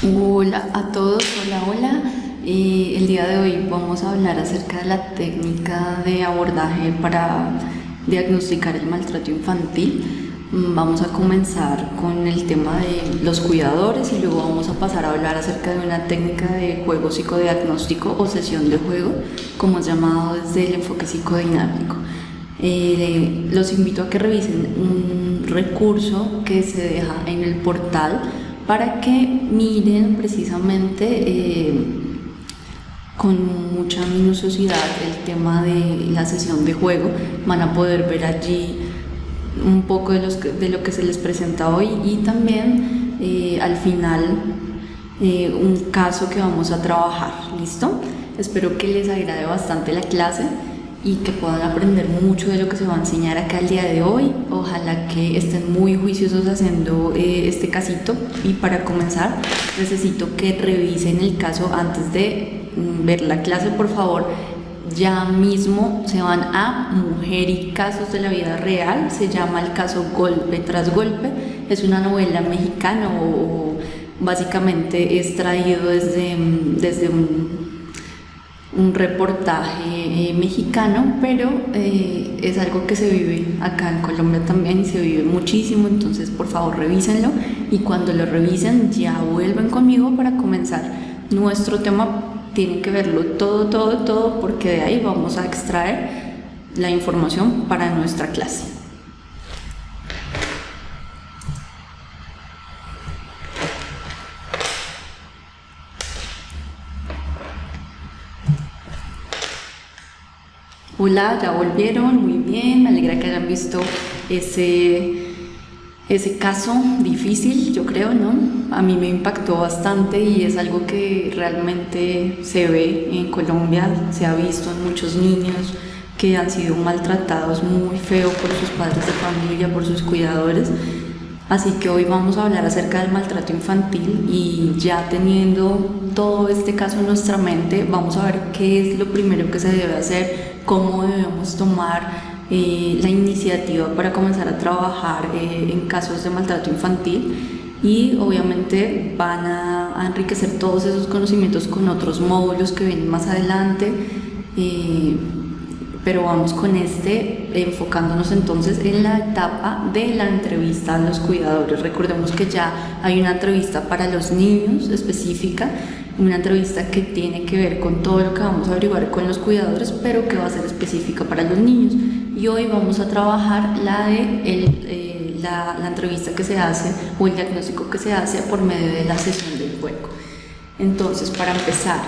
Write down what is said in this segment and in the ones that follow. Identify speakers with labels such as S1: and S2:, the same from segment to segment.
S1: Hola a todos, hola, hola. El día de hoy vamos a hablar acerca de la técnica de abordaje para diagnosticar el maltrato infantil. Vamos a comenzar con el tema de los cuidadores y luego vamos a pasar a hablar acerca de una técnica de juego psicodiagnóstico o sesión de juego, como es llamado desde el enfoque psicodinámico. Los invito a que revisen un recurso que se deja en el portal para que miren precisamente con mucha minuciosidad el tema de la sesión de juego. Van a poder ver allí un poco de lo que se les presenta hoy y también al final un caso que vamos a trabajar. ¿Listo? Espero que les agrade bastante la clase y que puedan aprender mucho de lo que se va a enseñar acá el día de hoy. Ojalá que estén muy juiciosos haciendo este casito, y para comenzar necesito que revisen el caso antes de ver la clase. Por favor, ya mismo se van a Mujer y Casos de la Vida Real. Se llama el caso Golpe tras Golpe. Es una novela mexicana o básicamente es traído desde un reportaje mexicano, pero es algo que se vive acá en Colombia también y se vive muchísimo. Entonces por favor revísenlo, y cuando lo revisen ya vuelven conmigo para comenzar nuestro tema. Tienen que verlo todo, porque de ahí vamos a extraer la información para nuestra clase. Hola, ya volvieron, muy bien, me alegra que hayan visto ese caso difícil, yo creo, ¿no? A mí me impactó bastante y es algo que realmente se ve en Colombia, se ha visto en muchos niños que han sido maltratados muy feo por sus padres de familia, por sus cuidadores. Así que hoy vamos a hablar acerca del maltrato infantil, y ya teniendo todo este caso en nuestra mente, vamos a ver qué es lo primero que se debe hacer, cómo debemos tomar la iniciativa para comenzar a trabajar en casos de maltrato infantil, y obviamente van a enriquecer todos esos conocimientos con otros módulos que vienen más adelante. Pero vamos con enfocándonos entonces en la etapa de la entrevista a los cuidadores. Recordemos que ya hay una entrevista para los niños específica, una entrevista que tiene que ver con todo lo que vamos a averiguar con los cuidadores, pero que va a ser específica para los niños. Y hoy vamos a trabajar la entrevista que se hace, o el diagnóstico que se hace por medio de la sesión del juego. Entonces, para empezar,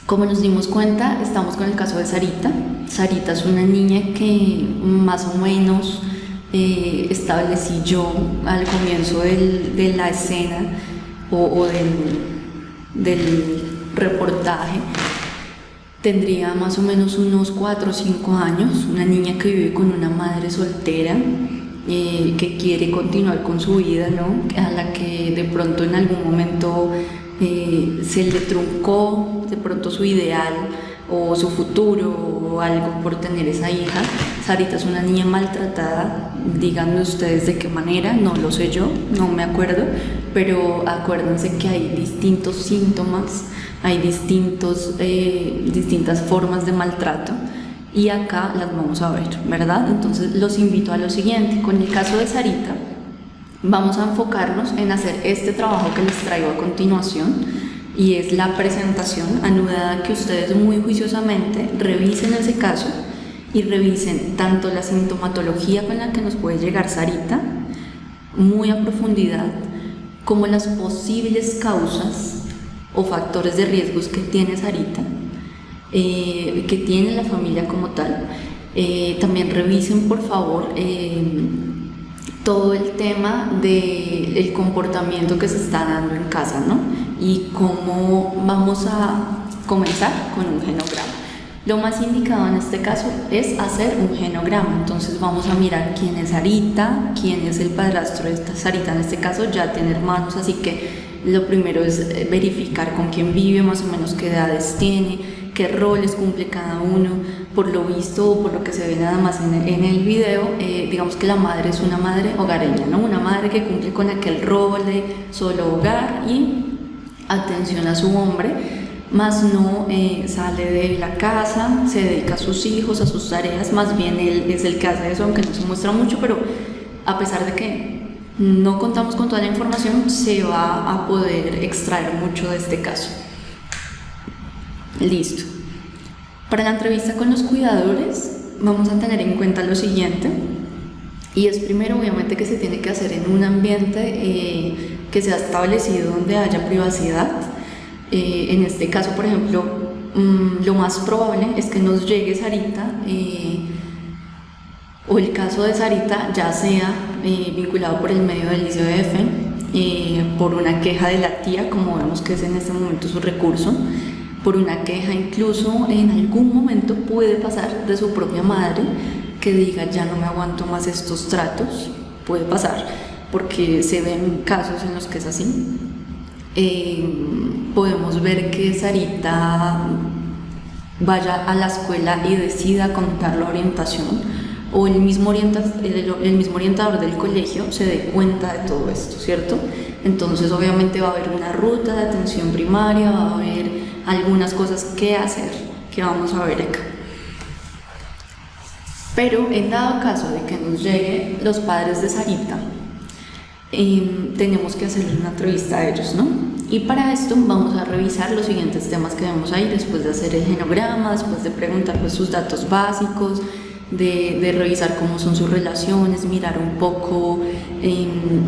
S1: como nos dimos cuenta, estamos con el caso de Sarita. Sarita es una niña que más o menos establecí yo al comienzo de la escena o del reportaje. Tendría más o menos unos 4 o 5 años, una niña que vive con una madre soltera, que quiere continuar con su vida, ¿no? A la que de pronto en algún momento se le truncó de pronto su ideal o su futuro o algo por tener esa hija. Sarita es una niña maltratada. Díganme ustedes de qué manera, no lo sé yo, no me acuerdo, pero acuérdense que hay distintos síntomas, hay distintas formas de maltrato, y acá las vamos a ver, ¿verdad? Entonces los invito a lo siguiente. Con el caso de Sarita vamos a enfocarnos en hacer este trabajo que les traigo a continuación, y es la presentación anudada, que ustedes muy juiciosamente revisen ese caso y revisen tanto la sintomatología con la que nos puede llegar Sarita, muy a profundidad, como las posibles causas o factores de riesgos que tiene Sarita, que tiene la familia como tal. También revisen, por favor, todo el tema del comportamiento que se está dando en casa, ¿no? Y cómo vamos a comenzar con un genograma. Lo más indicado en este caso es hacer un genograma. Entonces vamos a mirar quién es Sarita, quién es el padrastro de esta Sarita. En este caso ya tiene hermanos, así que lo primero es verificar con quién vive, más o menos qué edades tiene, qué roles cumple cada uno. Por lo visto, o por lo que se ve nada más en el video, digamos que la madre es una madre hogareña, ¿no? Una madre que cumple con aquel rol de solo hogar y atención a su hombre, más no sale de la casa, se dedica a sus hijos, a sus tareas, más bien él es el que hace eso, aunque no se muestra mucho, pero a pesar de que no contamos con toda la información, se va a poder extraer mucho de este caso. Listo. Para la entrevista con los cuidadores vamos a tener en cuenta lo siguiente, y es primero obviamente que se tiene que hacer en un ambiente que sea establecido donde haya privacidad. En este caso, por ejemplo, lo más probable es que nos llegue Sarita o el caso de Sarita ya sea vinculado por el medio del ICBF, por una queja de la tía, como vemos que es en este momento su recurso, por una queja incluso en algún momento puede pasar de su propia madre que diga ya no me aguanto más estos tratos, puede pasar porque se ven casos en los que es así. Podemos ver que Sarita vaya a la escuela y decida contar la orientación, o el mismo orientador del colegio se dé cuenta de todo esto, ¿cierto? Entonces obviamente va a haber una ruta de atención primaria, va a haber algunas cosas que hacer, que vamos a ver acá. Pero en dado caso de que nos lleguen los padres de Sarita, tenemos que hacerle una entrevista a ellos, ¿no? Y para esto vamos a revisar los siguientes temas que vemos ahí, después de hacer el genograma, después de preguntar pues, sus datos básicos, de revisar cómo son sus relaciones, mirar un poco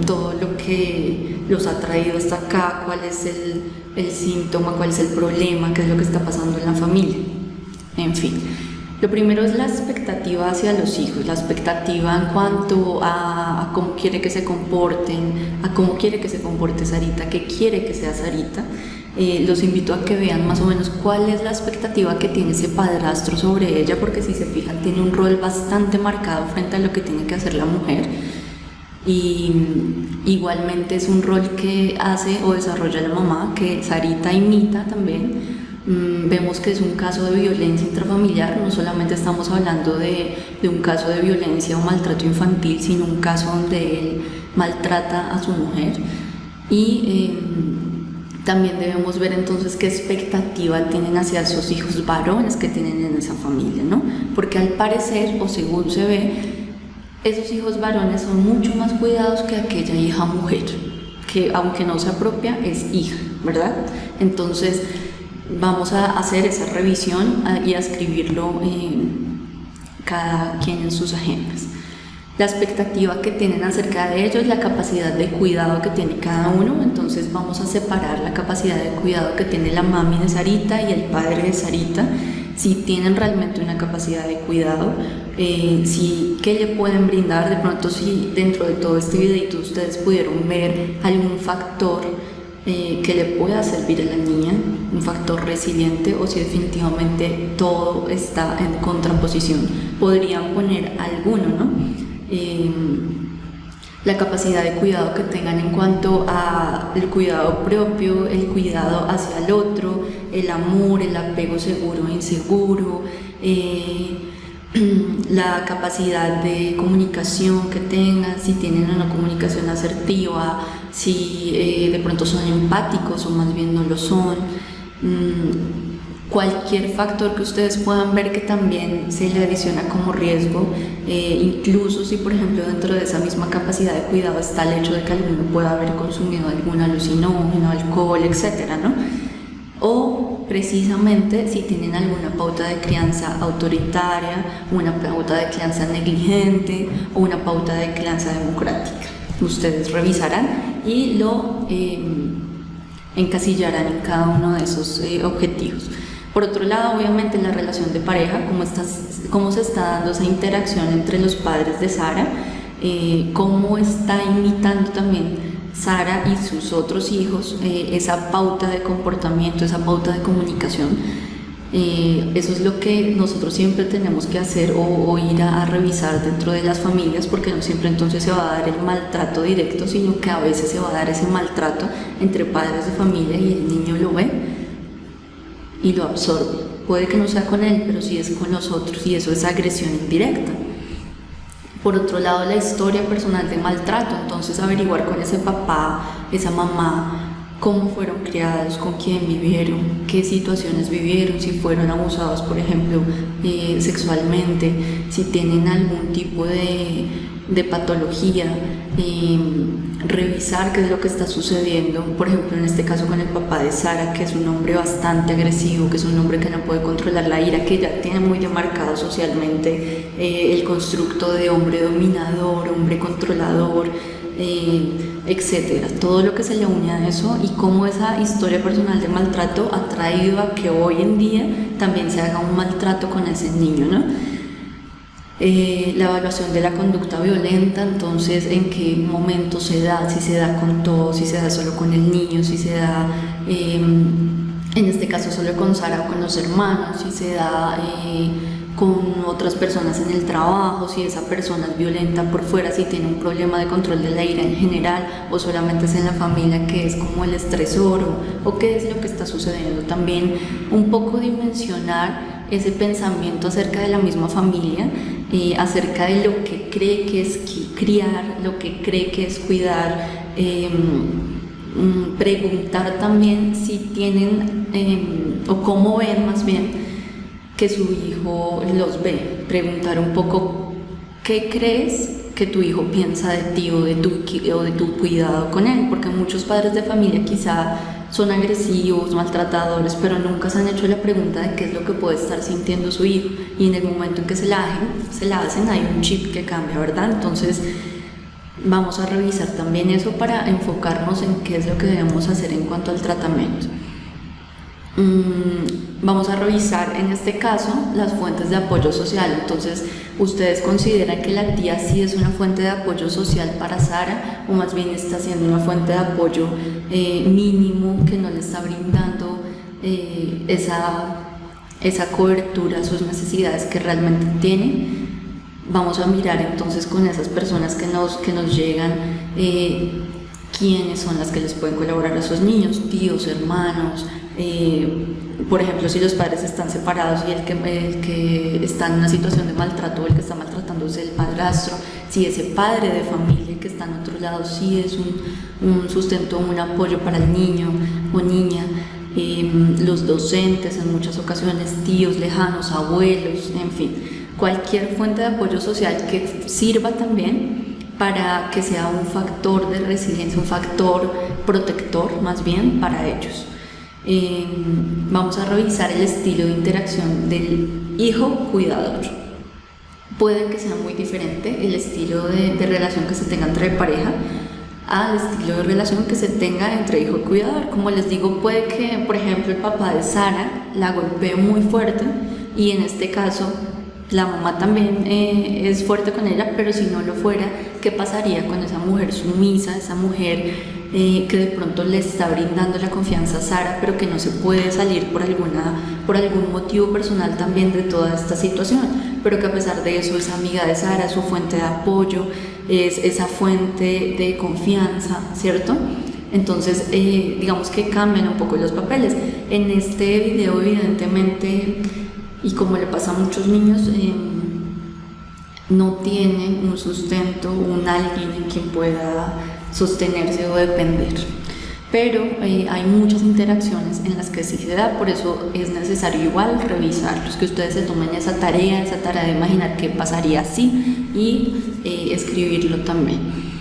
S1: todo lo que los ha traído hasta acá, cuál es el síntoma, cuál es el problema, qué es lo que está pasando en la familia, en fin. Lo primero es la expectativa hacia los hijos, la expectativa en cuanto a cómo quiere que se comporten, a cómo quiere que se comporte Sarita, qué quiere que sea Sarita. Los invito a que vean más o menos cuál es la expectativa que tiene ese padrastro sobre ella, porque si se fijan tiene un rol bastante marcado frente a lo que tiene que hacer la mujer. Y igualmente es un rol que hace o desarrolla la mamá, que Sarita imita también. Vemos que es un caso de violencia intrafamiliar, no solamente estamos hablando de un caso de violencia o maltrato infantil, sino un caso donde él maltrata a su mujer. Y también debemos ver entonces qué expectativa tienen hacia esos hijos varones que tienen en esa familia, ¿no? Porque al parecer, o según se ve, esos hijos varones son mucho más cuidados que aquella hija mujer, que aunque no sea propia, es hija, ¿verdad? Entonces, vamos a hacer esa revisión y a escribirlo cada quien en sus agendas. La expectativa que tienen acerca de ellos, la capacidad de cuidado que tiene cada uno. Entonces vamos a separar la capacidad de cuidado que tiene la mami de Sarita y el padre de Sarita, si tienen realmente una capacidad de cuidado, qué le pueden brindar. De pronto, si dentro de todo este videito ustedes pudieron ver algún factor que le pueda servir a la niña, un factor resiliente, o si definitivamente todo está en contraposición, podrían poner alguno, ¿no? La capacidad de cuidado que tengan en cuanto a el cuidado propio, el cuidado hacia el otro, el amor, el apego seguro e inseguro, la capacidad de comunicación que tengan, si tienen una comunicación asertiva, si de pronto son empáticos o más bien no lo son. Cualquier factor que ustedes puedan ver que también se le adiciona como riesgo, incluso si por ejemplo dentro de esa misma capacidad de cuidado está el hecho de que alguno pueda haber consumido algún alucinógeno, alcohol, etcétera, ¿no? O precisamente si tienen alguna pauta de crianza autoritaria, una pauta de crianza negligente o una pauta de crianza democrática. Ustedes revisarán y lo encasillarán en cada uno de esos objetivos. Por otro lado, obviamente la relación de pareja, cómo se está dando esa interacción entre los padres de Sara, cómo está imitando también Sara y sus otros hijos esa pauta de comportamiento, esa pauta de comunicación. Eso es lo que nosotros siempre tenemos que hacer o ir a revisar dentro de las familias, porque no siempre entonces se va a dar el maltrato directo, sino que a veces se va a dar ese maltrato entre padres de familia y el niño lo ve y lo absorbe. Puede que no sea con él, pero sí es con los otros, y eso es agresión indirecta. Por otro lado, la historia personal de maltrato, entonces averiguar con ese papá, esa mamá, cómo fueron criados, con quién vivieron, qué situaciones vivieron, si fueron abusados, por ejemplo, sexualmente, si tienen algún tipo de patología, revisar qué es lo que está sucediendo, por ejemplo, en este caso con el papá de Sara, que es un hombre bastante agresivo, que es un hombre que no puede controlar la ira, que ya tiene muy demarcado socialmente el constructo de hombre dominador, hombre controlador, etcétera, todo lo que se le une a eso, y cómo esa historia personal de maltrato ha traído a que hoy en día también se haga un maltrato con ese niño, ¿no? La evaluación de la conducta violenta, entonces en qué momento se da, si se da con todo, si se da solo con el niño, si se da en este caso solo con Sara o con los hermanos, si se da con otras personas en el trabajo, si esa persona es violenta por fuera, si tiene un problema de control de la ira en general, o solamente es en la familia que es como el estresor, o qué es lo que está sucediendo. También un poco dimensionar ese pensamiento acerca de la misma familia, acerca de lo que cree que es criar, lo que cree que es cuidar, preguntar también si tienen o cómo ven más bien que su hijo los ve, preguntar un poco qué crees que tu hijo piensa de ti o de tu cuidado con él, porque muchos padres de familia quizá son agresivos, maltratadores, pero nunca se han hecho la pregunta de qué es lo que puede estar sintiendo su hijo, y en el momento en que se la hacen hay un chip que cambia, ¿verdad? Entonces vamos a revisar también eso para enfocarnos en qué es lo que debemos hacer en cuanto al tratamiento. Vamos a revisar en este caso las fuentes de apoyo social. Entonces, ¿ustedes consideran que la tía sí es una fuente de apoyo social para Sara, o más bien está siendo una fuente de apoyo mínimo, que no le está brindando esa cobertura a sus necesidades que realmente tiene? Vamos a mirar entonces con esas personas que nos llegan, quiénes son las que les pueden colaborar a esos niños, tíos, hermanos. Por ejemplo, si los padres están separados y el que está en una situación de maltrato, o el que está maltratando es el padrastro, si ese padre de familia que está en otro lado sí es un sustento, un apoyo para el niño o niña, los docentes en muchas ocasiones, tíos lejanos, abuelos, en fin, cualquier fuente de apoyo social que sirva también para que sea un factor de resiliencia, un factor protector más bien para ellos. Vamos a revisar el estilo de interacción del hijo cuidador. Puede que sea muy diferente el estilo de relación que se tenga entre pareja al estilo de relación que se tenga entre hijo y cuidador. Como les digo, puede que, por ejemplo, el papá de Sara la golpee muy fuerte, y en este caso la mamá también es fuerte con ella, pero si no lo fuera, ¿qué pasaría con esa mujer sumisa, esa mujer que de pronto le está brindando la confianza a Sara, pero que no se puede salir por algún motivo personal también de toda esta situación, pero que a pesar de eso es amiga de Sara, su fuente de apoyo, es esa fuente de confianza, ¿cierto? Entonces, digamos que cambian un poco los papeles. En este video, evidentemente, y como le pasa a muchos niños, no tienen un sustento, un alguien en quien pueda sostenerse o depender. Pero hay muchas interacciones en las que sí se da, por eso es necesario igual revisarlos, que ustedes se tomen esa tarea de imaginar qué pasaría así y escribirlo también.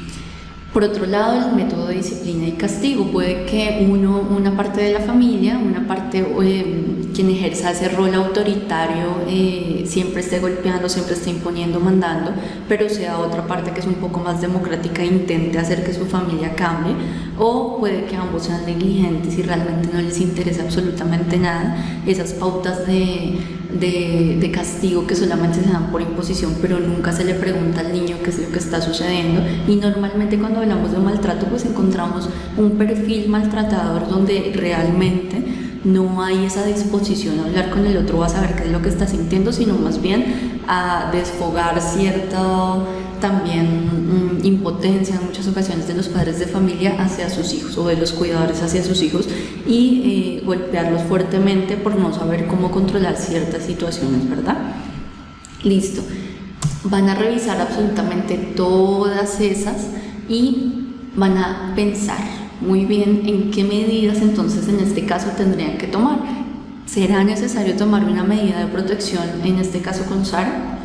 S1: Por otro lado, el método de disciplina y castigo. Puede que una parte de la familia, una parte quien ejerza ese rol autoritario, siempre esté golpeando, siempre esté imponiendo, mandando, pero sea otra parte que es un poco más democrática e intente hacer que su familia cambie. O puede que ambos sean negligentes y realmente no les interesa absolutamente nada, esas pautas de castigo que solamente se dan por imposición, pero nunca se le pregunta al niño qué es lo que está sucediendo. Y normalmente cuando hablamos de maltrato, pues encontramos un perfil maltratador donde realmente no hay esa disposición a hablar con el otro, a saber qué es lo que está sintiendo, sino más bien a desfogar cierta también impotencia en muchas ocasiones de los padres de familia hacia sus hijos, o de los cuidadores hacia sus hijos, y golpearlos fuertemente por no saber cómo controlar ciertas situaciones, ¿verdad? Listo. Van a revisar absolutamente todas esas y van a pensar muy bien en qué medidas entonces en este caso tendrían que tomar. ¿Será necesario tomar una medida de protección en este caso con Sara?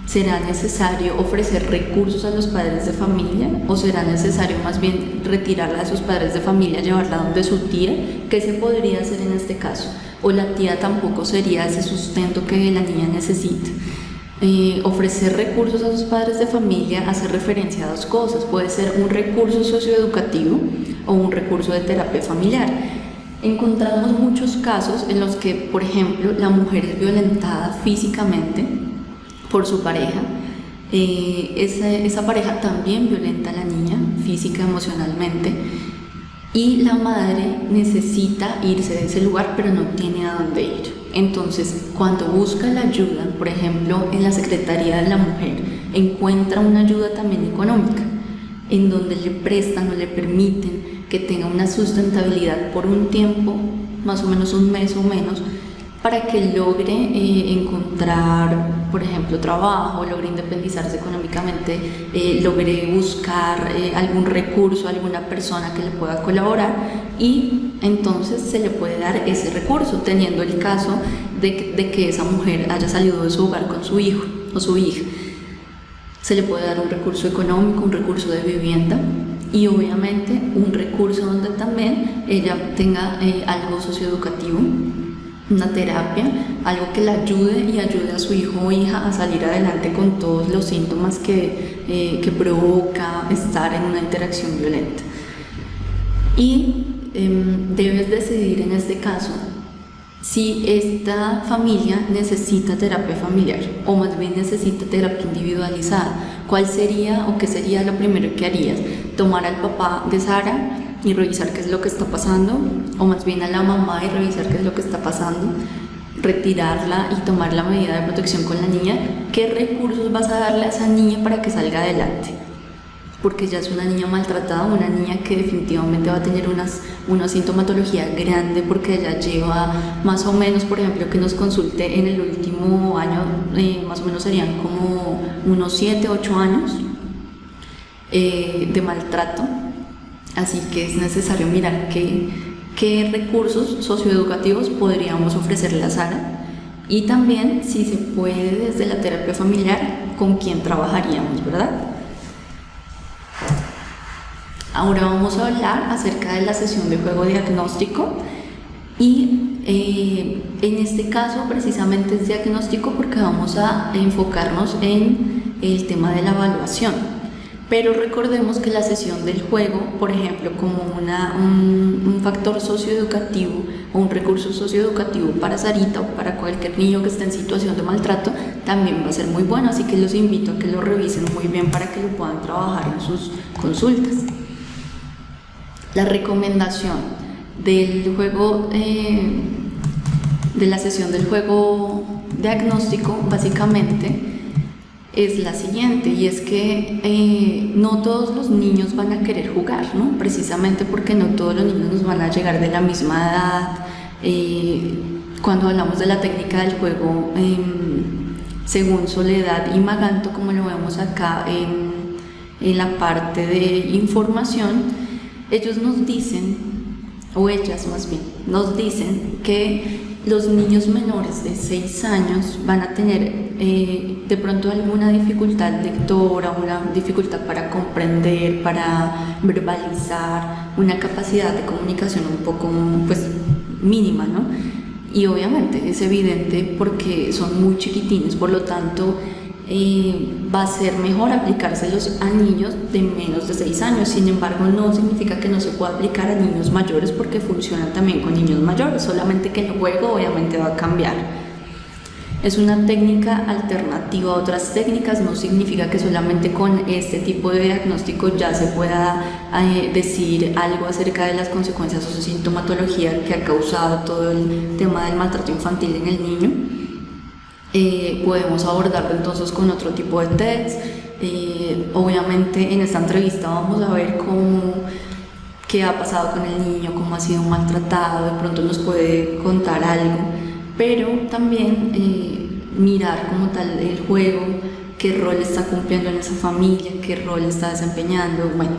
S1: ¿Será necesario ofrecer recursos a los padres de familia o será necesario más bien retirarla de sus padres de familia, llevarla donde su tía? ¿Qué se podría hacer en este caso? ¿O la tía tampoco sería ese sustento que la niña necesita? Ofrecer recursos a sus padres de familia hace referencia a dos cosas. Puede ser un recurso socioeducativo o un recurso de terapia familiar. Encontramos muchos casos en los que, por ejemplo, la mujer es violentada físicamente por su pareja. Esa pareja también violenta a la niña física, emocionalmente, y la madre necesita irse de ese lugar pero no tiene a dónde ir. Entonces, cuando busca la ayuda, por ejemplo, en la Secretaría de la Mujer, encuentra una ayuda también económica, en donde le prestan o le permiten que tenga una sustentabilidad por un tiempo, más o menos un mes o menos, para que logre encontrar, por ejemplo, trabajo, logre independizarse económicamente, logre buscar algún recurso, alguna persona que le pueda colaborar y entonces se le puede dar ese recurso, teniendo el caso de que esa mujer haya salido de su hogar con su hijo o su hija. Se le puede dar un recurso económico, un recurso de vivienda y obviamente un recurso donde también ella tenga algo socioeducativo, una terapia, algo que la ayude y ayude a su hijo o hija a salir adelante con todos los síntomas que provoca estar en una interacción violenta. Y debes decidir en este caso si esta familia necesita terapia familiar o más bien necesita terapia individualizada. ¿Cuál sería o qué sería lo primero que harías? ¿Tomar al papá de Sara y revisar qué es lo que está pasando? ¿O más bien a la mamá y revisar qué es lo que está pasando? ¿Retirarla y tomar la medida de protección con la niña? ¿Qué recursos vas a darle a esa niña para que salga adelante? Porque ya es una niña maltratada, una niña que definitivamente va a tener una sintomatología grande porque ella lleva más o menos, por ejemplo, que nos consulte en el último año, más o menos serían como unos 7, 8 años de maltrato. Así que es necesario mirar qué recursos socioeducativos podríamos ofrecerle a Sara y también, si se puede, desde la terapia familiar, con quién trabajaríamos, ¿verdad? Ahora vamos a hablar acerca de la sesión de juego diagnóstico y en este caso precisamente es diagnóstico porque vamos a enfocarnos en el tema de la evaluación. Pero recordemos que la sesión del juego, por ejemplo, como un factor socioeducativo o un recurso socioeducativo para Sarita o para cualquier niño que esté en situación de maltrato, también va a ser muy bueno, así que los invito a que lo revisen muy bien para que lo puedan trabajar en sus consultas. La recomendación del juego, de la sesión del juego diagnóstico, básicamente, es la siguiente, y es que no todos los niños van a querer jugar, ¿no? Precisamente porque no todos los niños nos van a llegar de la misma edad. Cuando hablamos de la técnica del juego, según Soledad y Maganto, como lo vemos acá en la parte de información, ellos nos dicen, o ellas más bien, nos dicen que los niños menores de 6 años van a tener de pronto alguna dificultad lectora, una dificultad para comprender, para verbalizar, una capacidad de comunicación un poco pues mínima, ¿no? Y obviamente es evidente porque son muy chiquitines, por lo tanto va a ser mejor aplicárselos a niños de menos de 6 años. Sin embargo, no significa que no se pueda aplicar a niños mayores porque funciona también con niños mayores, solamente que el juego obviamente va a cambiar. Es una técnica alternativa a otras técnicas, no significa que solamente con este tipo de diagnóstico ya se pueda decir algo acerca de las consecuencias o su sintomatología que ha causado todo el tema del maltrato infantil en el niño. Podemos abordarlo entonces con otro tipo de tests. Obviamente en esta entrevista vamos a ver qué ha pasado con el niño, cómo ha sido maltratado, de pronto nos puede contar algo, pero también mirar como tal el juego, qué rol está cumpliendo en esa familia, qué rol está desempeñando. Bueno,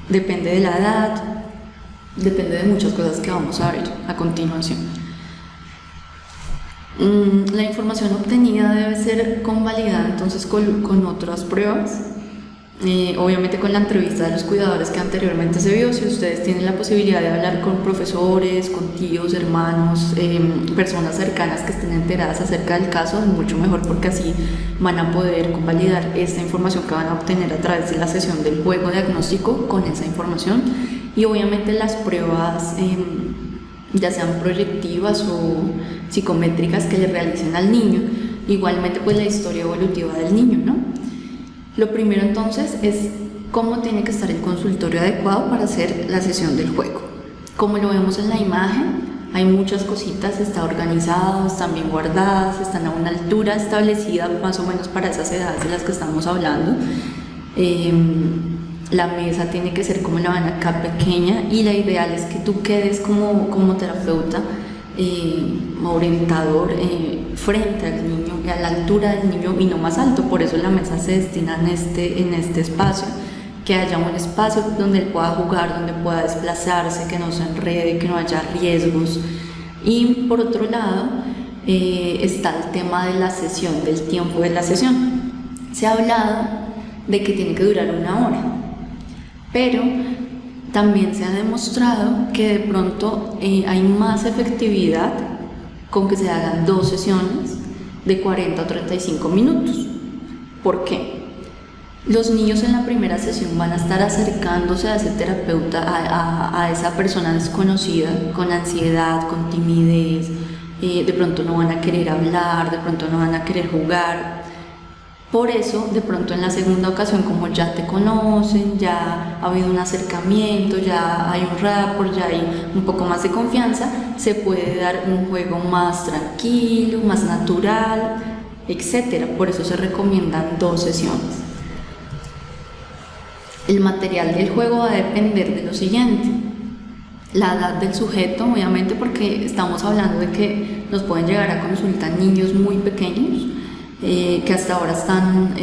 S1: depende de la edad, depende de muchas cosas que vamos a ver a continuación. La información obtenida debe ser convalidada entonces con otras pruebas. Obviamente con la entrevista de los cuidadores que anteriormente se vio. Si ustedes tienen la posibilidad de hablar con profesores, con tíos, hermanos, personas cercanas que estén enteradas acerca del caso, es mucho mejor, porque así van a poder convalidar esta información que van a obtener a través de la sesión del juego diagnóstico con esa información. Y obviamente las pruebas, ya sean proyectivas o psicométricas, que le realicen al niño. Igualmente pues la historia evolutiva del niño, ¿no? Lo primero entonces es cómo tiene que estar el consultorio adecuado para hacer la sesión del juego. Como lo vemos en la imagen, hay muchas cositas, está organizado, están bien guardadas, están a una altura establecida más o menos para esas edades de las que estamos hablando. La mesa tiene que ser como la ven acá, pequeña, y la ideal es que tú quedes como terapeuta, orientador, frente al niño, a la altura del niño y no más alto. Por eso la mesa se destina en este espacio, que haya un espacio donde él pueda jugar, donde pueda desplazarse, que no se enrede, que no haya riesgos. Y por otro lado está el tema de la sesión, del tiempo de la sesión. Se ha hablado de que tiene que durar 1 hora, pero también se ha demostrado que de pronto hay más efectividad con que se hagan 2 sesiones de 40 o 35 minutos. ¿Por qué? Los niños en la primera sesión van a estar acercándose a ese terapeuta, a esa persona desconocida, con ansiedad, con timidez, de pronto no van a querer hablar, de pronto no van a querer jugar. Por eso, de pronto en la segunda ocasión, como ya te conocen, ya ha habido un acercamiento, ya hay un rapport, ya hay un poco más de confianza, se puede dar un juego más tranquilo, más natural, etc. Por eso se recomiendan 2 sesiones. El material del juego va a depender de lo siguiente: la edad del sujeto, obviamente, porque estamos hablando de que nos pueden llegar a consultar niños muy pequeños, que hasta ahora están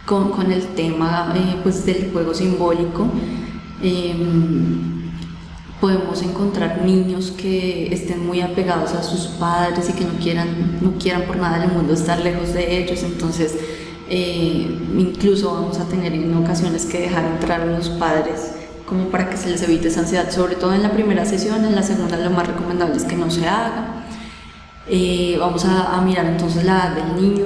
S1: con el tema pues del juego simbólico. Podemos encontrar niños que estén muy apegados a sus padres y que no quieran por nada del mundo estar lejos de ellos. Entonces incluso vamos a tener en ocasiones que dejar entrar a los padres como para que se les evite esa ansiedad, sobre todo en la primera sesión. En la segunda lo más recomendable es que no se haga. Vamos a mirar entonces la edad del niño.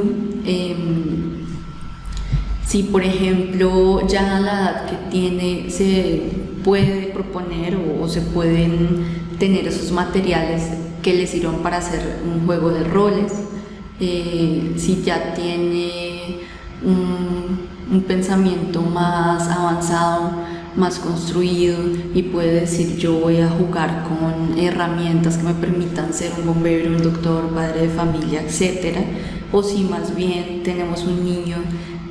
S1: Si por ejemplo ya la edad que tiene se puede proponer o se pueden tener esos materiales que le sirvan para hacer un juego de roles. Si ya tiene un pensamiento más avanzado, más construido, y puede decir: yo voy a jugar con herramientas que me permitan ser un bombero, un doctor, padre de familia, etc. O si más bien tenemos un niño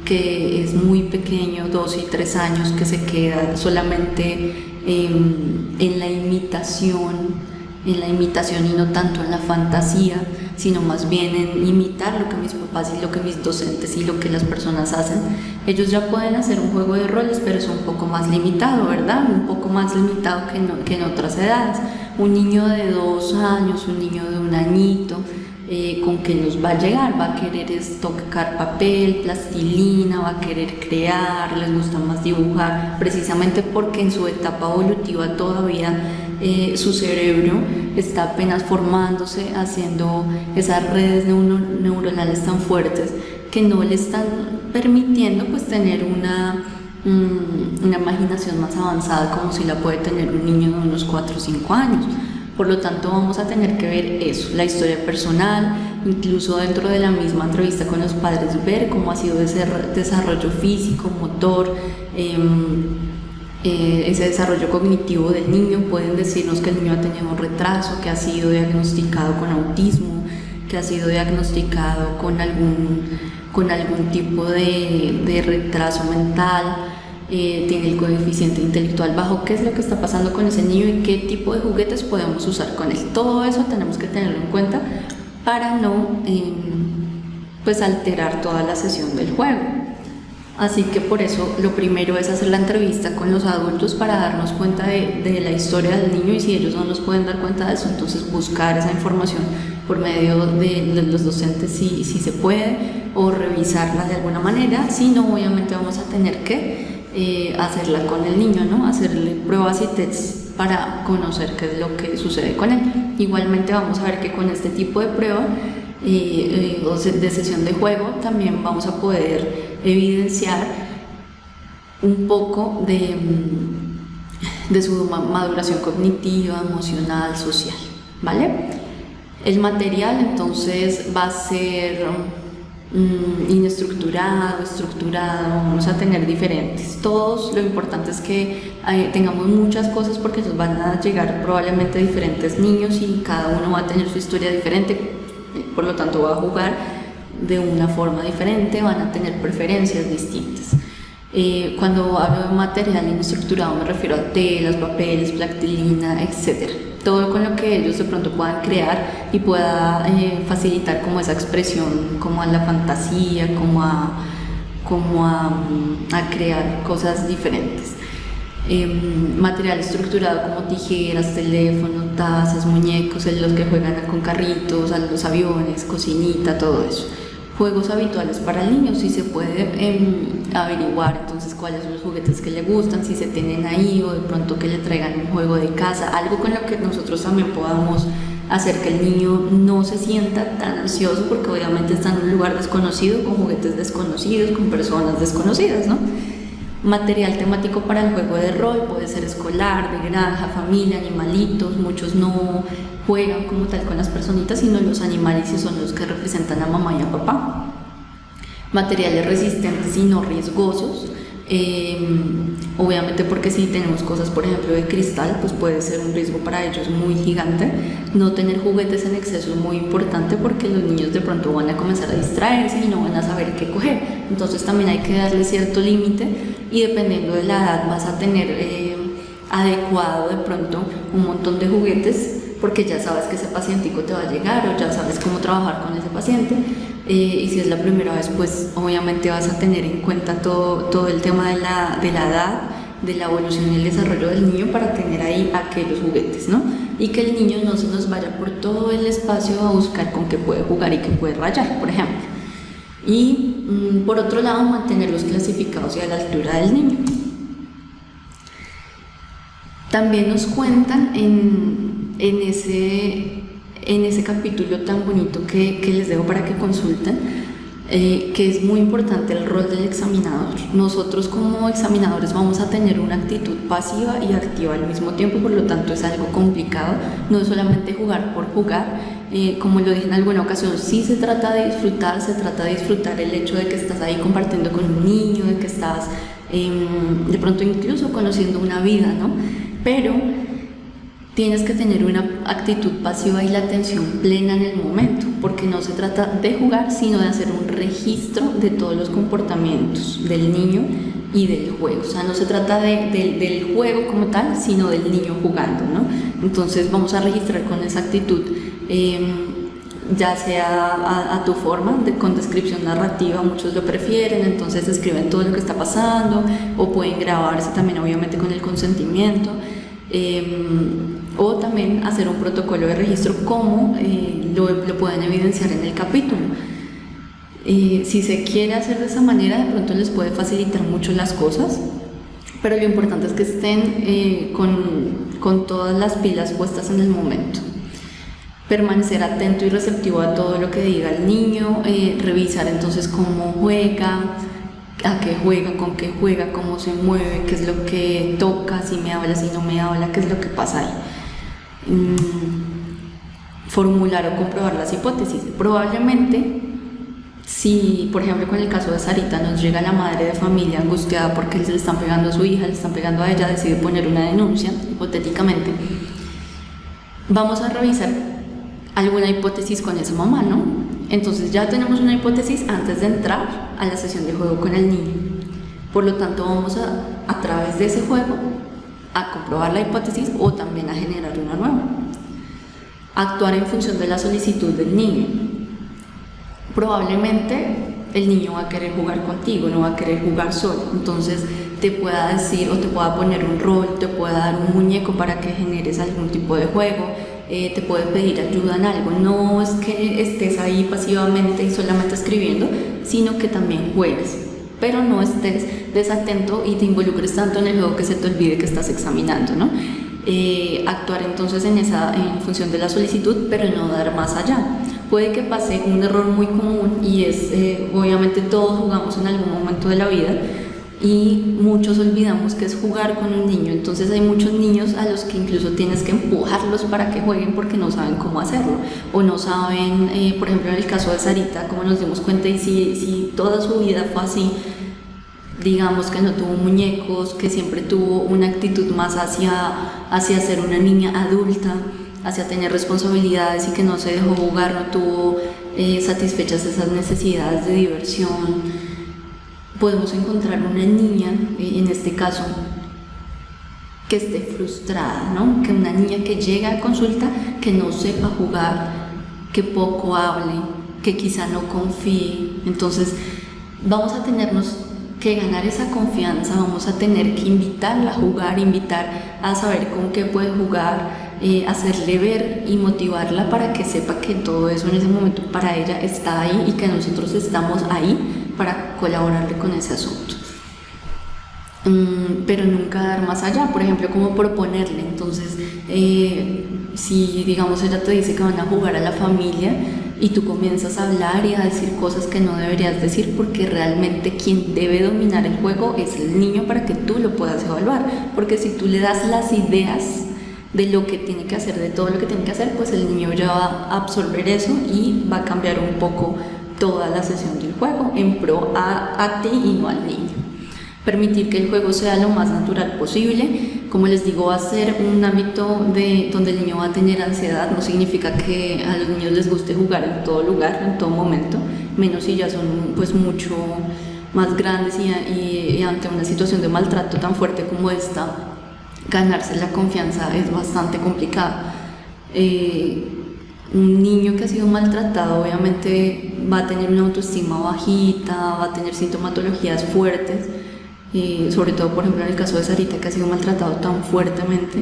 S1: que es muy pequeño, 2 y 3 años, que se queda solamente en la imitación y no tanto en la fantasía, sino más bien en imitar lo que mis papás y lo que mis docentes y lo que las personas hacen. Ellos ya pueden hacer un juego de roles, pero es un poco más limitado, ¿verdad? Un poco más limitado que en otras edades. Un niño de 2 años, un niño de 1 añito, con que nos va a llegar, va a querer tocar papel, plastilina, va a querer crear, les gusta más dibujar, precisamente porque en su etapa evolutiva todavía su cerebro está apenas formándose, haciendo esas redes neuronales tan fuertes que no le están permitiendo pues tener una imaginación más avanzada como si la puede tener un niño de unos 4 o 5 años. Por lo tanto, vamos a tener que ver eso, la historia personal, incluso dentro de la misma entrevista con los padres, ver cómo ha sido ese desarrollo físico, motor, ese desarrollo cognitivo del niño. Pueden decirnos que el niño ha tenido un retraso, que ha sido diagnosticado con autismo, que ha sido diagnosticado con algún tipo de retraso mental, tiene el coeficiente intelectual bajo, qué es lo que está pasando con ese niño y qué tipo de juguetes podemos usar con él. Todo eso tenemos que tenerlo en cuenta para no pues alterar toda la sesión del juego. Así que por eso lo primero es hacer la entrevista con los adultos para darnos cuenta de la historia del niño, y si ellos no nos pueden dar cuenta de eso, entonces buscar esa información por medio de los docentes si se puede, o revisarla de alguna manera. Si no, obviamente vamos a tener que hacerla con el niño, ¿no? Hacerle pruebas y tests para conocer qué es lo que sucede con él. Igualmente vamos a ver que con este tipo de prueba o de sesión de juego también vamos a poder evidenciar un poco de su maduración cognitiva, emocional, social, ¿vale? El material entonces va a ser inestructurado, estructurado, vamos a tener diferentes. Todos, lo importante es que tengamos muchas cosas, porque nos van a llegar probablemente diferentes niños y cada uno va a tener su historia diferente, por lo tanto va a jugar de una forma diferente, van a tener preferencias distintas. Cuando hablo de material inestructurado me refiero a telas, papeles, plastilina, etc. Todo con lo que ellos de pronto puedan crear y pueda facilitar como esa expresión, como a la fantasía, como a crear cosas diferentes. Material estructurado como tijeras, teléfono, tazas, muñecos, los que juegan con carritos, a los aviones, cocinita, todo eso. Juegos habituales para el niño, si se puede averiguar entonces cuáles son los juguetes que le gustan, si se tienen ahí, o de pronto que le traigan un juego de casa, algo con lo que nosotros también podamos hacer que el niño no se sienta tan ansioso, porque obviamente está en un lugar desconocido, con juguetes desconocidos, con personas desconocidas, ¿no? Material temático para el juego de rol, puede ser escolar, de granja, familia, animalitos. Muchos no juegan como tal con las personitas, sino los animales, y son los que representan a mamá y a papá. Materiales resistentes y no riesgosos, obviamente, porque si tenemos cosas, por ejemplo, de cristal, pues puede ser un riesgo para ellos muy gigante. No tener juguetes en exceso es muy importante, porque los niños de pronto van a comenzar a distraerse y no van a saber qué coger. Entonces también hay que darle cierto límite, y dependiendo de la edad vas a tener adecuado de pronto un montón de juguetes, porque ya sabes que ese pacientico te va a llegar, o ya sabes cómo trabajar con ese paciente. Y si es la primera vez, pues obviamente vas a tener en cuenta todo el tema de la edad, de la evolución y el desarrollo del niño, para tener ahí aquellos juguetes, ¿no? Y que el niño no se nos vaya por todo el espacio a buscar con qué puede jugar y qué puede rayar, por ejemplo. Y por otro lado, mantenerlos clasificados y a la altura del niño. También nos cuentan en ese capítulo tan bonito que les dejo para que consulten, que es muy importante el rol del examinador. Nosotros como examinadores vamos a tener una actitud pasiva y activa al mismo tiempo, por lo tanto es algo complicado. No es solamente jugar por jugar, como lo dije en alguna ocasión, sí se trata de disfrutar el hecho de que estás ahí compartiendo con un niño, de que estás de pronto incluso conociendo una vida, ¿no? Pero tienes que tener una actitud pasiva y la atención plena en el momento, porque no se trata de jugar, sino de hacer un registro de todos los comportamientos del niño y del juego. O sea, no se trata del juego como tal, sino del niño jugando, ¿no? Entonces vamos a registrar con esa actitud, ya sea a tu forma, con descripción narrativa. Muchos lo prefieren, entonces escriben todo lo que está pasando, o pueden grabarse también, obviamente con el consentimiento. O también hacer un protocolo de registro, como lo pueden evidenciar en el capítulo. Si se quiere hacer de esa manera, de pronto les puede facilitar mucho las cosas, pero lo importante es que estén con todas las pilas puestas en el momento. Permanecer atento y receptivo a todo lo que diga el niño, revisar entonces cómo juega, a qué juega, con qué juega, cómo se mueve, qué es lo que toca, si me habla, si no me habla, qué es lo que pasa ahí. Formular o comprobar las hipótesis. Probablemente, si por ejemplo con el caso de Sarita nos llega la madre de familia angustiada porque le están pegando a su hija, le están pegando a ella, decide poner una denuncia, hipotéticamente, vamos a revisar alguna hipótesis con esa mamá, ¿no? Entonces ya tenemos una hipótesis antes de entrar a la sesión de juego con el niño. Por lo tanto, vamos a través de ese juego a comprobar la hipótesis, o también a generar una nueva. Actuar en función de la solicitud del niño. probablemente el niño va a querer jugar contigo, no va a querer jugar solo. Entonces te pueda decir o te pueda poner un rol, te pueda dar un muñeco para que generes algún tipo de juego, te puede pedir ayuda en algo. No es que estés ahí pasivamente y solamente escribiendo, sino que también juegues, pero no estés desatento y te involucres tanto en el juego que se te olvide que estás examinando, ¿no? Actuar entonces en función de la solicitud, pero no dar más allá. Puede que pase un error muy común y es, obviamente todos jugamos en algún momento de la vida y muchos olvidamos que es jugar con un niño. Entonces hay muchos niños a los que incluso tienes que empujarlos para que jueguen porque no saben cómo hacerlo o no saben, por ejemplo en el caso de Sarita, como nos dimos cuenta, y si toda su vida fue así, digamos que no tuvo muñecos, que siempre tuvo una actitud más hacia ser una niña adulta, hacia tener responsabilidades y que no se dejó jugar, no tuvo satisfechas esas necesidades de diversión. Podemos encontrar una niña, en este caso, que esté frustrada, ¿no? Que una niña que llega a consulta, que no sepa jugar, que poco hable, que quizá no confíe. Entonces vamos a tenernos que ganar esa confianza, vamos a tener que invitarla a jugar, invitar a saber con qué puede jugar, hacerle ver y motivarla para que sepa que todo eso en ese momento para ella está ahí y que nosotros estamos ahí para colaborarle con ese asunto. Pero nunca dar más allá, por ejemplo, como proponerle. Entonces, si digamos ella te dice que van a jugar a la familia y tú comienzas a hablar y a decir cosas que no deberías decir, porque realmente quien debe dominar el juego es el niño para que tú lo puedas evaluar, porque si tú le das las ideas de lo que tiene que hacer, de todo lo que tiene que hacer, pues el niño ya va a absorber eso y va a cambiar un poco toda la sesión del juego en pro a ti y no al niño. Permitir que el juego sea lo más natural posible. Como les digo, va a ser un ámbito donde el niño va a tener ansiedad. No significa que a los niños les guste jugar en todo lugar, en todo momento, menos si ya son pues mucho más grandes y ante una situación de maltrato tan fuerte como esta, ganarse la confianza es bastante complicado. Un niño que ha sido maltratado obviamente va a tener una autoestima bajita, va a tener sintomatologías fuertes, sobre todo por ejemplo en el caso de Sarita, que ha sido maltratado tan fuertemente.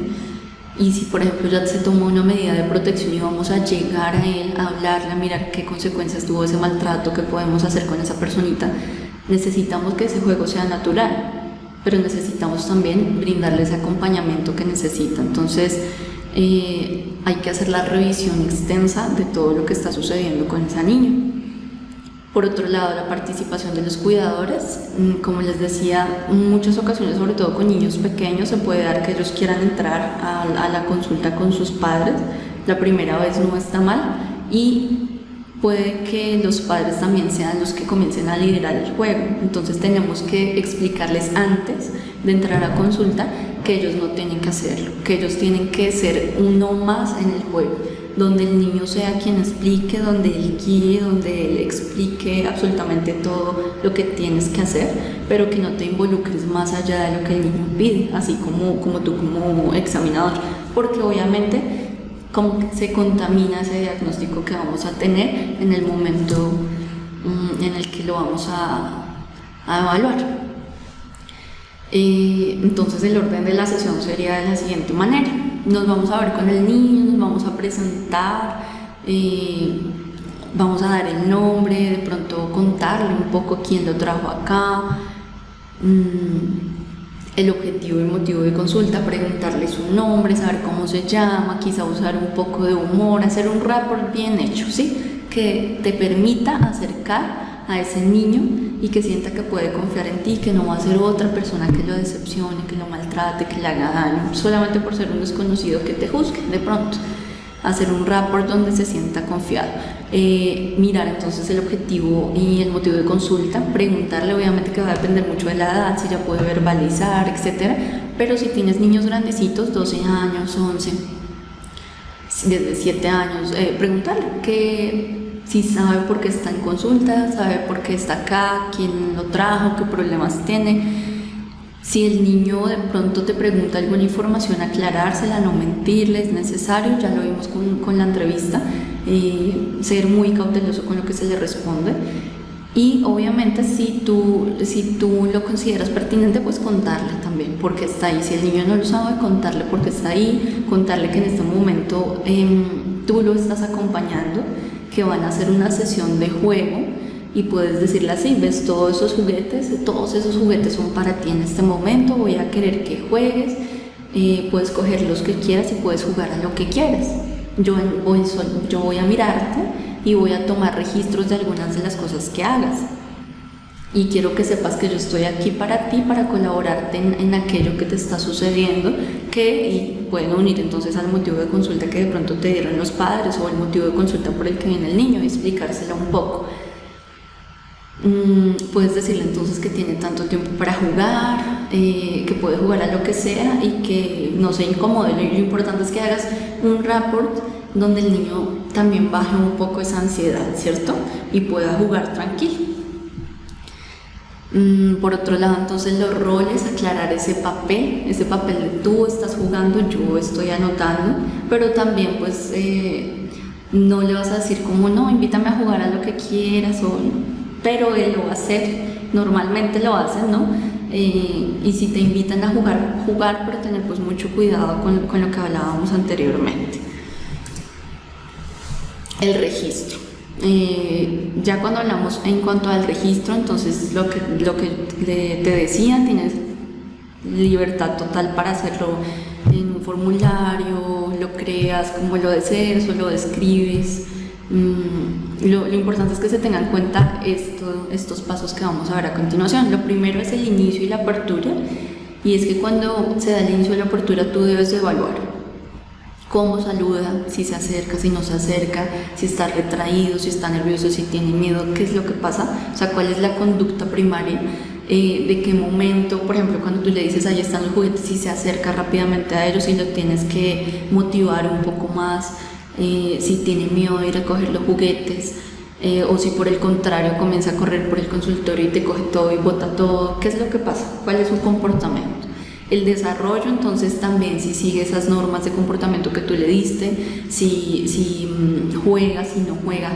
S1: Y si por ejemplo ya se tomó una medida de protección y vamos a llegar a él, a hablarle, a mirar qué consecuencias tuvo ese maltrato, qué podemos hacer con esa personita, necesitamos que ese juego sea natural, pero necesitamos también brindarle ese acompañamiento que necesita. Entonces hay que hacer la revisión extensa de todo lo que está sucediendo con esa niña. Por otro lado, la participación de los cuidadores, como les decía, en muchas ocasiones, sobre todo con niños pequeños, se puede dar que ellos quieran entrar a la consulta con sus padres. La primera vez no está mal y puede que los padres también sean los que comiencen a liderar el juego. Entonces tenemos que explicarles antes de entrar a consulta que ellos no tienen que hacerlo, que ellos tienen que ser uno más en el juego, donde el niño sea quien explique, donde él guíe, donde él explique absolutamente todo lo que tienes que hacer, pero que no te involucres más allá de lo que el niño pide, así como tú como examinador, porque obviamente como se contamina ese diagnóstico que vamos a tener en el momento en el que lo vamos a evaluar. Entonces el orden de la sesión sería de la siguiente manera: nos vamos a ver con el niño, nos vamos a presentar, vamos a dar el nombre, de pronto contarle un poco quién lo trajo acá, el objetivo y motivo de consulta, preguntarle su nombre, saber cómo se llama, quizá usar un poco de humor, hacer un rapport bien hecho, ¿sí? Que te permita acercar a ese niño y que sienta que puede confiar en ti, que no va a ser otra persona que lo decepcione, que lo maltrate, que le haga daño, solamente por ser un desconocido que te juzgue de pronto. Hacer un rapport donde se sienta confiado. Mirar entonces el objetivo y el motivo de consulta, preguntarle, obviamente que va a depender mucho de la edad, si ya puede verbalizar, etcétera, pero si tienes niños grandecitos, 12 años, 11, desde 7 años, preguntarle que si sabe por qué está en consulta, sabe por qué está acá, quién lo trajo, qué problemas tiene. Si el niño de pronto te pregunta alguna información, aclarársela, no mentirle, es necesario, ya lo vimos con la entrevista. ser muy cauteloso con lo que se le responde. Y obviamente si tú lo consideras pertinente, pues contarle también porque está ahí. Si el niño no lo sabe, contarle porque está ahí, contarle que en este momento tú lo estás acompañando, que van a hacer una sesión de juego y puedes decirle así: ves todos esos juguetes son para ti en este momento, voy a querer que juegues, puedes coger los que quieras y puedes jugar a lo que quieras. Yo voy a mirarte y voy a tomar registros de algunas de las cosas que hagas. Y quiero que sepas que yo estoy aquí para ti, para colaborarte en aquello que te está sucediendo, y pueden unir entonces al motivo de consulta que de pronto te dieron los padres o el motivo de consulta por el que viene el niño y explicárselo un poco. Puedes decirle entonces que tiene tanto tiempo para jugar, que puede jugar a lo que sea y que no se incomode. Lo importante es que hagas un rapport donde el niño también baje un poco esa ansiedad, ¿cierto? Y pueda jugar tranquilo. Por otro lado, entonces los roles, aclarar ese papel de tú estás jugando, yo estoy anotando, pero también pues no le vas a decir como no, invítame a jugar a lo que quieras, pero él lo va a hacer, normalmente lo hacen, ¿no? Y si te invitan a jugar, pero tener pues mucho cuidado con lo que hablábamos anteriormente. El registro. Ya cuando hablamos en cuanto al registro, entonces lo que te decía, tienes libertad total para hacerlo en un formulario, lo creas como lo desees o lo describes. Lo importante es que se tengan en cuenta estos pasos que vamos a ver a continuación. Lo primero es el inicio y la apertura, y es que cuando se da el inicio y la apertura tú debes de evaluar cómo saluda, si se acerca, si no se acerca, si está retraído, si está nervioso, si tiene miedo, qué es lo que pasa, o sea, cuál es la conducta primaria, de qué momento, por ejemplo, cuando tú le dices ahí están los juguetes, si se acerca rápidamente a ellos, si lo tienes que motivar un poco más, si tiene miedo de ir a coger los juguetes, o si por el contrario comienza a correr por el consultorio y te coge todo y bota todo, qué es lo que pasa, cuál es su comportamiento. El desarrollo, entonces también si sigue esas normas de comportamiento que tú le diste, si juega, si no juega,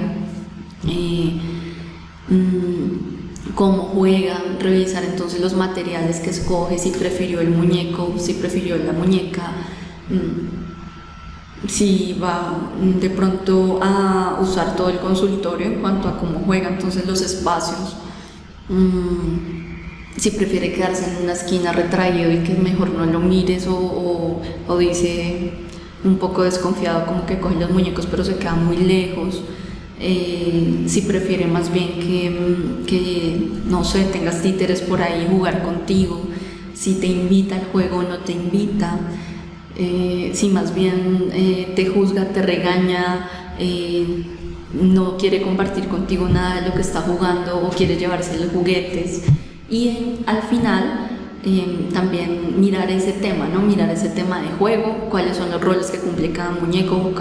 S1: cómo juega, revisar entonces los materiales que escoge, si prefirió el muñeco, si prefirió la muñeca, si va de pronto a usar todo el consultorio en cuanto a cómo juega, entonces los espacios. Si prefiere quedarse en una esquina retraído y que mejor no lo mires, o dice un poco desconfiado como que coge los muñecos pero se queda muy lejos, si prefiere más bien que no sé, tengas títeres por ahí y jugar contigo, si te invita al juego o no te invita, si más bien te juzga, te regaña, no quiere compartir contigo nada de lo que está jugando o quiere llevarse los juguetes. Y al final también mirar ese tema, ¿no? Mirar ese tema de juego, cuáles son los roles que cumple cada muñeco o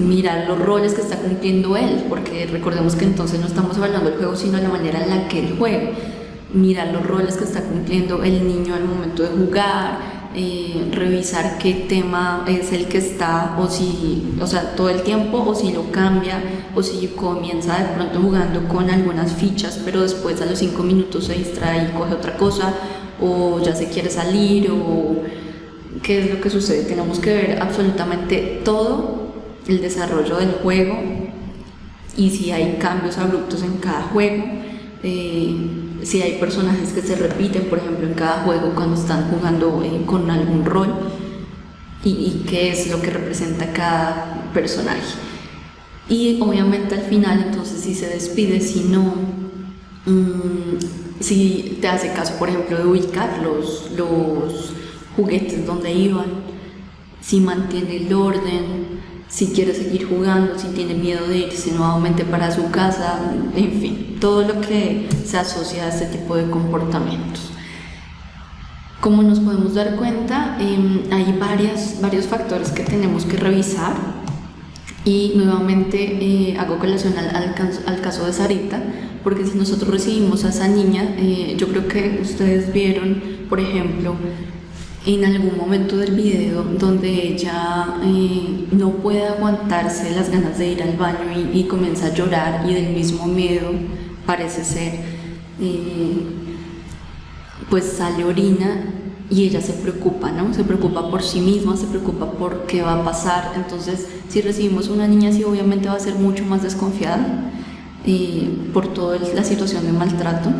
S1: mirar los roles que está cumpliendo él, porque recordemos que entonces no estamos evaluando el juego sino la manera en la que él juega. Mirar los roles que está cumpliendo el niño al momento de jugar, revisar qué tema es el que está, o sea, todo el tiempo, o si lo cambia, o si comienza de pronto jugando con algunas fichas, pero después a los 5 minutos se distrae y coge otra cosa, o ya se quiere salir, o qué es lo que sucede. Tenemos que ver absolutamente todo el desarrollo del juego y si hay cambios abruptos en cada juego. Si hay personajes que se repiten, por ejemplo, en cada juego cuando están jugando con algún rol, y qué es lo que representa cada personaje. Y obviamente al final, entonces, si se despide, si no, si te hace caso, por ejemplo, de ubicar los juguetes donde iban, si mantiene el orden, si quiere seguir jugando, si tiene miedo de irse nuevamente para su casa, en fin, todo lo que se asocia a este tipo de comportamientos. Como nos podemos dar cuenta, hay varios factores que tenemos que revisar, y nuevamente hago colación al caso de Sarita, porque si nosotros recibimos a esa niña, yo creo que ustedes vieron, por ejemplo, en algún momento del video donde ella no puede aguantarse las ganas de ir al baño y comienza a llorar y del mismo miedo parece ser, pues sale orina y ella se preocupa, ¿no? Se preocupa por sí misma, se preocupa por qué va a pasar. Entonces, si recibimos una niña así, obviamente va a ser mucho más desconfiada por toda la situación de maltrato,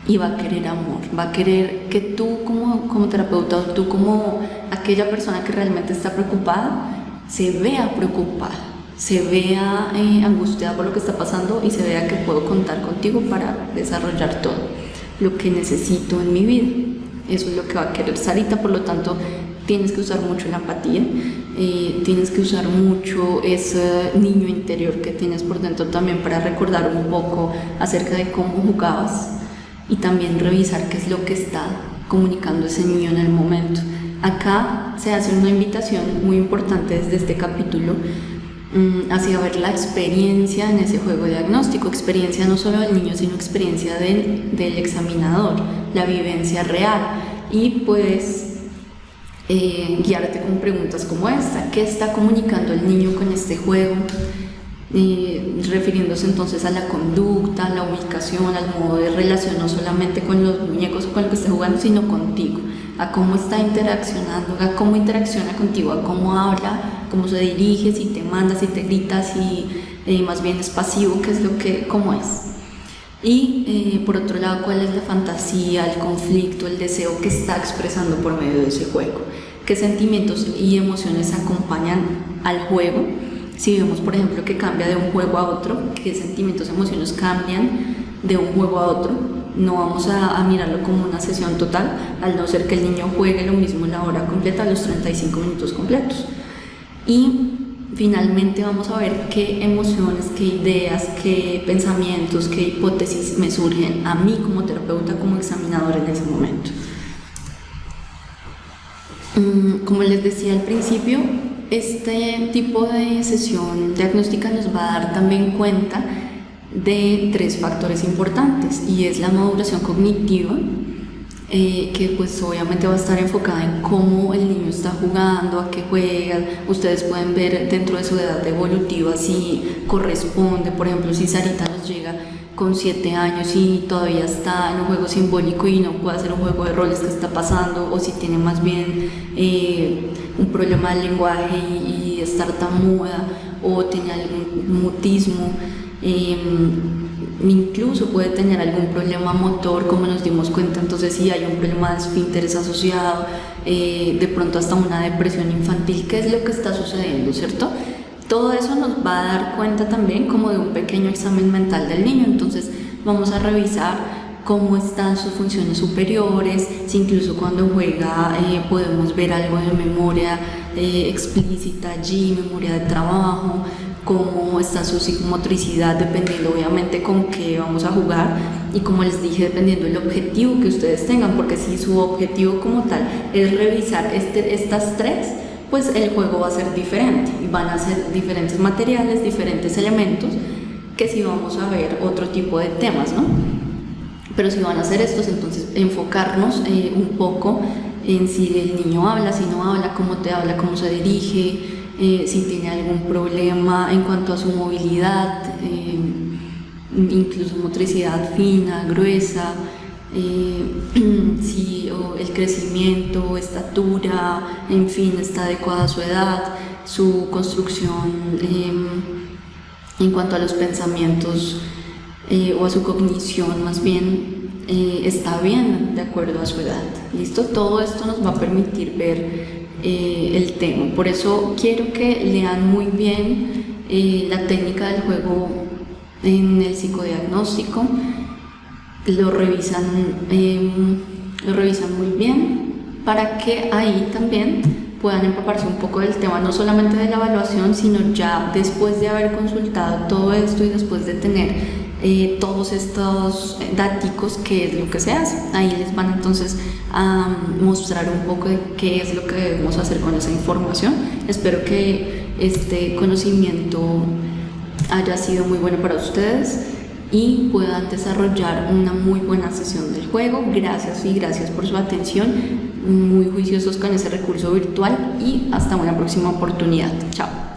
S1: y va a querer amor, va a querer que tú como terapeuta o tú como aquella persona que realmente está preocupada, se vea preocupada, se vea angustiada por lo que está pasando y se vea que puedo contar contigo para desarrollar todo lo que necesito en mi vida. Eso es lo que va a querer Sarita. Por lo tanto, tienes que usar mucho la empatía, tienes que usar mucho ese niño interior que tienes por dentro también para recordar un poco acerca de cómo jugabas y también revisar qué es lo que está comunicando ese niño en el momento. Acá se hace una invitación muy importante desde este capítulo hacia ver la experiencia en ese juego diagnóstico, experiencia no solo del niño, sino experiencia del examinador, la vivencia real, y pues guiarte con preguntas como esta: ¿qué está comunicando el niño con este juego? Refiriéndose entonces a la conducta, a la ubicación, al modo de relación, no solamente con los muñecos o con lo que esté jugando, sino contigo, a cómo está interaccionando, a cómo interacciona contigo, a cómo habla, cómo se dirige, si te manda, si te grita, si más bien es pasivo, qué es cómo es. Y por otro lado, cuál es la fantasía, el conflicto, el deseo que está expresando por medio de ese juego, qué sentimientos y emociones acompañan al juego. Si vemos, por ejemplo, que cambia de un juego a otro, qué sentimientos, emociones cambian de un juego a otro. No vamos a mirarlo como una sesión total, al no ser que el niño juegue lo mismo la hora completa, los 35 minutos completos. Y finalmente vamos a ver qué emociones, qué ideas, qué pensamientos, qué hipótesis me surgen a mí como terapeuta, como examinador en ese momento. Como les decía al principio, este tipo de sesión diagnóstica nos va a dar también cuenta de 3 factores importantes, y es la maduración cognitiva, que pues obviamente va a estar enfocada en cómo el niño está jugando, a qué juega. Ustedes pueden ver dentro de su edad evolutiva si corresponde. Por ejemplo, si Sarita nos llega con 7 años y todavía está en un juego simbólico y no puede hacer un juego de roles, que está pasando, o si tiene más bien un problema de lenguaje y es tartamuda, o tiene algún mutismo, incluso puede tener algún problema motor, como nos dimos cuenta. Entonces, si hay un problema de esfínteres asociado, de pronto hasta una depresión infantil, ¿qué es lo que está sucediendo, cierto? Todo eso nos va a dar cuenta también como de un pequeño examen mental del niño. Entonces vamos a revisar cómo están sus funciones superiores, si incluso cuando juega podemos ver algo de memoria explícita allí, memoria de trabajo, cómo está su psicomotricidad, dependiendo obviamente con qué vamos a jugar, y como les dije, dependiendo del objetivo que ustedes tengan, porque si su objetivo como tal es revisar estas 3, pues el juego va a ser diferente y van a ser diferentes materiales, diferentes elementos, que si vamos a ver otro tipo de temas, ¿no? Pero si van a ser estos, entonces enfocarnos un poco en si el niño habla, si no habla, cómo te habla, cómo se dirige, si tiene algún problema en cuanto a su movilidad, incluso motricidad fina, gruesa, si el crecimiento, estatura, en fin, está adecuada a su edad, su construcción en cuanto a los pensamientos o a su cognición, más bien, está bien de acuerdo a su edad. ¿Listo? Todo esto nos va a permitir ver el tema. Por eso quiero que lean muy bien la técnica del juego en el psicodiagnóstico. Lo revisan muy bien, para que ahí también puedan empaparse un poco del tema, no solamente de la evaluación, sino ya después de haber consultado todo esto y después de tener todos estos daticos, qué es lo que se hace. Ahí les van entonces a mostrar un poco de qué es lo que debemos hacer con esa información. Espero que este conocimiento haya sido muy bueno para ustedes. y puedan desarrollar una muy buena sesión del juego. Gracias y gracias por su atención, muy juiciosos con ese recurso virtual y hasta una próxima oportunidad. Chao.